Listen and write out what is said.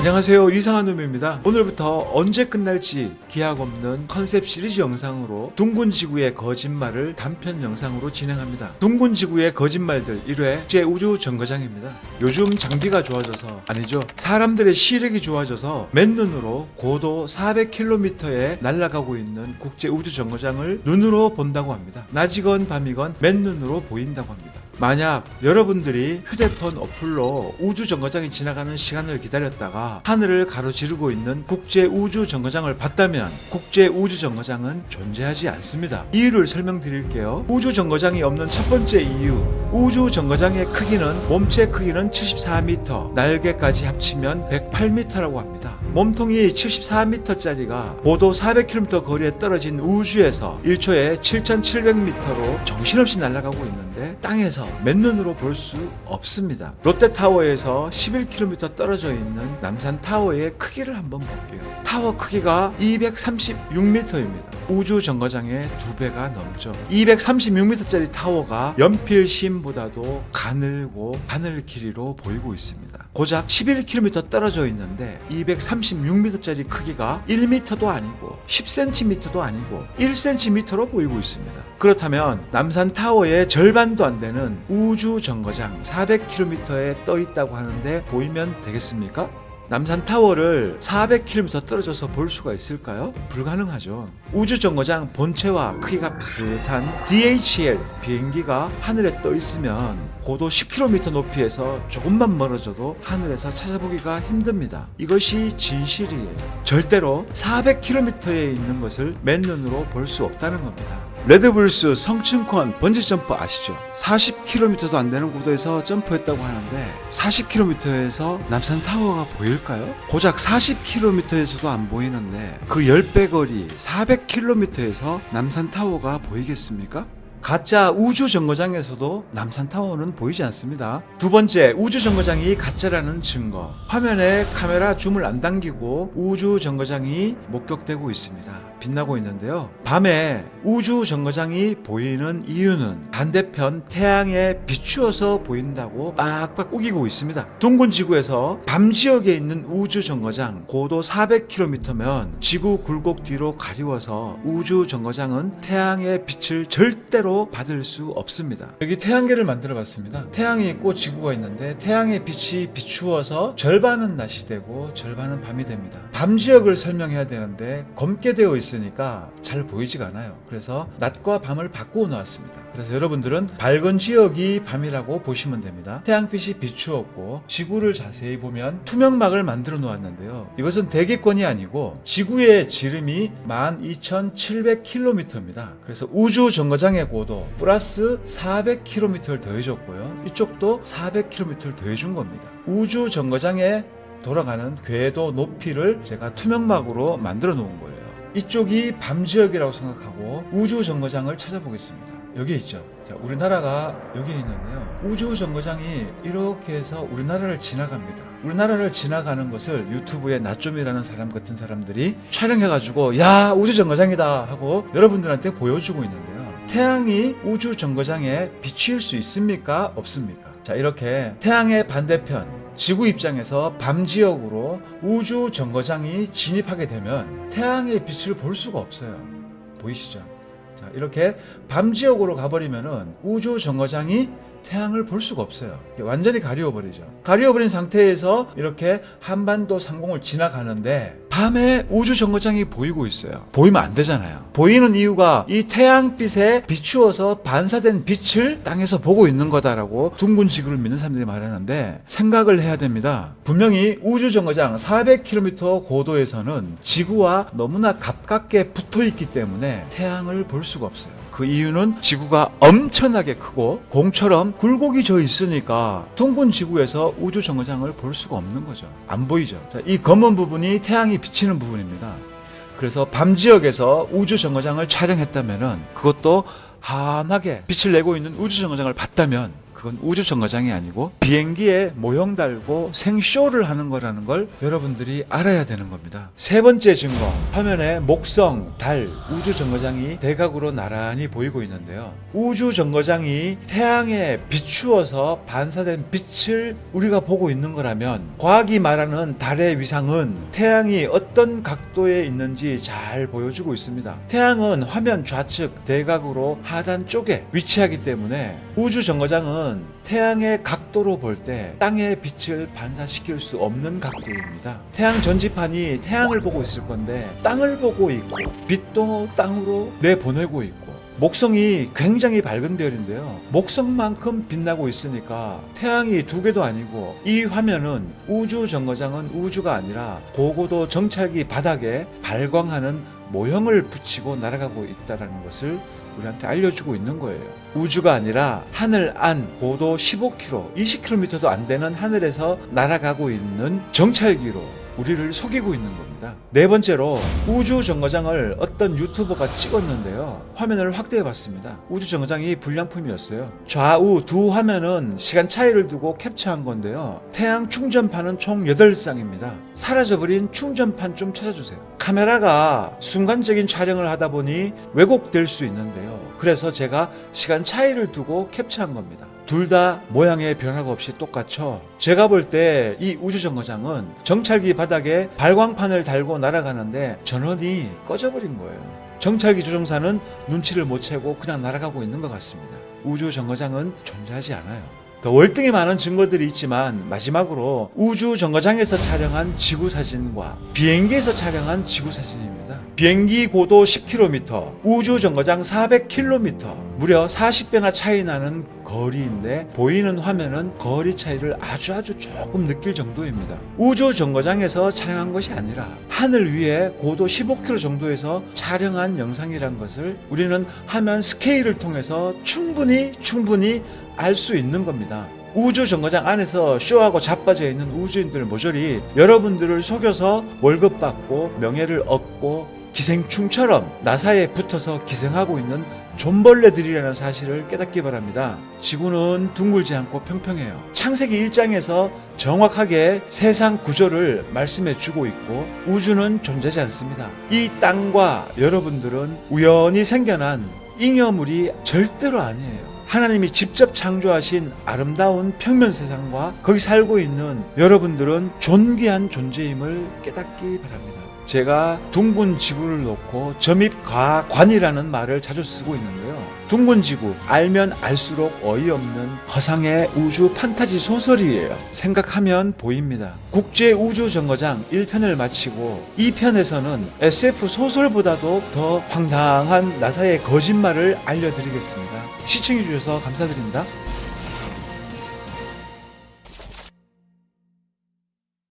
안녕하세요, 이상한 놈입니다. 오늘부터 언제 끝날지 기약 없는 컨셉 시리즈 영상으로 둥근 지구의 거짓말을 단편 영상으로 진행합니다. 둥근 지구의 거짓말들 1회 국제 우주 정거장입니다. 요즘 장비가 좋아져서, 아니죠, 사람들의 시력이 좋아져서 맨눈으로 고도 400km에 날아가고 있는 국제 우주 정거장을 눈으로 본다고 합니다. 낮이건 밤이건 맨눈으로 보인다고 합니다. 만약 여러분들이 휴대폰 어플로 우주 정거장이 지나가는 시간을 기다렸다가 하늘을 가로지르고 있는 국제 우주 정거장을 봤다면 국제 우주 정거장은 존재하지 않습니다. 이유를 설명드릴게요. 우주 정거장이 없는 첫 번째 이유, 우주 정거장의 크기는, 몸체 크기는 74m, 날개까지 합치면 108m라고 합니다. 몸통이 74m짜리가 고도 400km 거리에 떨어진 우주에서 1초에 7700m로 정신없이 날아가고 있는데 땅에서 맨눈으로 볼 수 없습니다. 롯데타워에서 11km 떨어져 있는 남산타워의 크기를 한번 볼게요. 타워 크기가 236m입니다. 우주 정거장의 2배가 넘죠. 236m짜리 타워가 연필심보다도 가늘고 바늘 길이로 보이고 있습니다. 고작 11km 떨어져 있는데 236m짜리 크기가 1m도 아니고 10cm도 아니고 1cm로 보이고 있습니다. 그렇다면 남산타워의 절반도 안 되는 우주 정거장 400km에 떠 있다고 하는데 보이면 되겠습니까? 남산타워를 400km 떨어져서 볼 수가 있을까요? 불가능하죠. 우주정거장 본체와 크기가 비슷한 DHL 비행기가 하늘에 떠 있으면 고도 10km 높이에서 조금만 멀어져도 하늘에서 찾아보기가 힘듭니다. 이것이 진실이에요. 절대로 400km에 있는 것을 맨눈으로 볼 수 없다는 겁니다. 레드불스 성층권 번지점프 아시죠? 40km도 안 되는 고도에서 점프했다고 하는데 40km에서 남산타워가 보일까요? 고작 40km에서도 안 보이는데 그 10배 거리 400km에서 남산타워가 보이겠습니까? 가짜 우주 정거장에서도 남산타워는 보이지 않습니다. 두 번째, 우주 정거장이 가짜라는 증거. 화면에 카메라 줌을 안 당기고 우주 정거장이 목격되고 있습니다. 빛나고 있는데요. 밤에 우주 정거장이 보이는 이유는 반대편 태양에 비추어서 보인다고 빡빡 우기고 있습니다. 둥근 지구에서 밤 지역에 있는 우주 정거장 고도 400km면 지구 굴곡 뒤로 가리워서 우주 정거장은 태양의 빛을 절대로 받을 수 없습니다. 여기 태양계를 만들어 봤습니다. 태양이 있고 지구가 있는데 태양의 빛이 비추어서 절반은 낮이 되고 절반은 밤이 됩니다. 밤 지역을 설명해야 되는데 검게 되어 있으니까 잘 보이지가 않아요. 그래서 낮과 밤을 바꾸어 놓았습니다. 그래서 여러분들은 밝은 지역이 밤이라고 보시면 됩니다. 태양빛이 비추었고 지구를 자세히 보면 투명막을 만들어 놓았는데요. 이것은 대기권이 아니고 지구의 지름이 12,700km입니다. 그래서 우주 정거장의 고도 플러스 400km를 더해줬고요. 이쪽도 400km를 더해준 겁니다. 우주 정거장에 돌아가는 궤도 높이를 제가 투명막으로 만들어 놓은 거예요. 이쪽이 밤 지역이라고 생각하고 우주 정거장을 찾아보겠습니다. 여기 있죠. 자, 우리나라가 여기 있는데요. 우주 정거장이 이렇게 해서 우리나라를 지나갑니다. 우리나라를 지나가는 것을 유튜브에 나좀이라는 사람 같은 사람들이 촬영해가지고 야, 우주 정거장이다 하고 여러분들한테 보여주고 있는데요. 태양이 우주 정거장에 비칠 수 있습니까? 없습니까? 자, 이렇게 태양의 반대편 지구 입장에서 밤 지역으로 우주 정거장이 진입하게 되면 태양의 빛을 볼 수가 없어요. 보이시죠? 자, 이렇게 밤 지역으로 가버리면은 우주 정거장이 태양을 볼 수가 없어요. 완전히 가리워버리죠. 가리워버린 상태에서 이렇게 한반도 상공을 지나가는데 밤에 우주 정거장이 보이고 있어요. 보이면 안 되잖아요. 보이는 이유가 이 태양빛에 비추어서 반사된 빛을 땅에서 보고 있는 거다라고 둥근 지구를 믿는 사람들이 말하는데 생각을 해야 됩니다. 분명히 우주 정거장 400km 고도에서는 지구와 너무나 가깝게 붙어 있기 때문에 태양을 볼 수가 없어요. 그 이유는 지구가 엄청나게 크고 공처럼 굴곡이 져 있으니까 둥근 지구에서 우주 정거장을 볼 수가 없는 거죠. 안 보이죠. 자, 이 검은 부분이 태양이 비치는 부분입니다. 그래서 밤 지역에서 우주 정거장을 촬영했다면은 그것도 환하게 빛을 내고 있는 우주 정거장을 봤다면 그건 우주 정거장이 아니고 비행기에 모형 달고 생쇼를 하는 거라는 걸 여러분들이 알아야 되는 겁니다. 세 번째 증거, 화면에 목성, 달, 우주 정거장이 대각으로 나란히 보이고 있는데요. 우주 정거장이 태양에 비추어서 반사된 빛을 우리가 보고 있는 거라면 과학이 말하는 달의 위상은 태양이 어떤 각도에 있는지 잘 보여주고 있습니다. 태양은 화면 좌측 대각으로 하단 쪽에 위치하기 때문에 우주 정거장은 태양의 각도로 볼 때 땅의 빛을 반사시킬 수 없는 각도입니다. 태양 전지판이 태양을 보고 있을 건데 땅을 보고 있고 빛도 땅으로 내보내고 있고 목성이 굉장히 밝은 별인데요. 목성만큼 빛나고 있으니까 태양이 두 개도 아니고 이 화면은 우주 정거장은 우주가 아니라 고고도 정찰기 바닥에 발광하는 모형을 붙이고 날아가고 있다는 것을 우리한테 알려주고 있는 거예요. 우주가 아니라 하늘 안 고도 15km, 20km도 안 되는 하늘에서 날아가고 있는 정찰기로 우리를 속이고 있는 겁니다. 네 번째로 우주 정거장을 어떤 유튜버가 찍었는데요. 화면을 확대해 봤습니다. 우주 정거장이 불량품이었어요. 좌우 두 화면은 시간 차이를 두고 캡처한 건데요. 태양 충전판은 총 8쌍입니다. 사라져버린 충전판 좀 찾아주세요. 카메라가 순간적인 촬영을 하다 보니 왜곡될 수 있는데요. 그래서 제가 시간 차이를 두고 캡처한 겁니다. 둘 다 모양의 변화가 없이 똑같죠. 제가 볼 때 이 우주정거장은 정찰기 바닥에 발광판을 달고 날아가는데 전원이 꺼져버린 거예요. 정찰기 조종사는 눈치를 못 채고 그냥 날아가고 있는 것 같습니다. 우주정거장은 존재하지 않아요. 더 월등히 많은 증거들이 있지만 마지막으로 우주정거장에서 촬영한 지구사진과 비행기에서 촬영한 지구사진입니다. 비행기 고도 10km, 우주정거장 400km, 무려 40배나 차이 나는 거리인데 보이는 화면은 거리 차이를 아주 조금 느낄 정도입니다. 우주정거장에서 촬영한 것이 아니라 하늘 위에 고도 15km 정도에서 촬영한 영상이란 것을 우리는 화면 스케일을 통해서 충분히 알 수 있는 겁니다. 우주 정거장 안에서 쇼하고 자빠져 있는 우주인들 모조리 여러분들을 속여서 월급 받고 명예를 얻고 기생충처럼 나사에 붙어서 기생하고 있는 존벌레들이라는 사실을 깨닫기 바랍니다. 지구는 둥글지 않고 평평해요. 창세기 1장에서 정확하게 세상 구조를 말씀해 주고 있고 우주는 존재하지 않습니다. 이 땅과 여러분들은 우연히 생겨난 잉여물이 절대로 아니에요. 하나님이 직접 창조하신 아름다운 평면 세상과 거기 살고 있는 여러분들은 존귀한 존재임을 깨닫기 바랍니다. 제가 둥근 지구를 놓고 점입과관이라는 말을 자주 쓰고 있는데요. 둥근 지구, 알면 알수록 어이없는 허상의 우주 판타지 소설이에요. 생각하면 보입니다. 국제우주정거장 1편을 마치고 2편에서는 SF 소설보다도 더 황당한 나사의 거짓말을 알려드리겠습니다. 시청해주셔서 감사드립니다.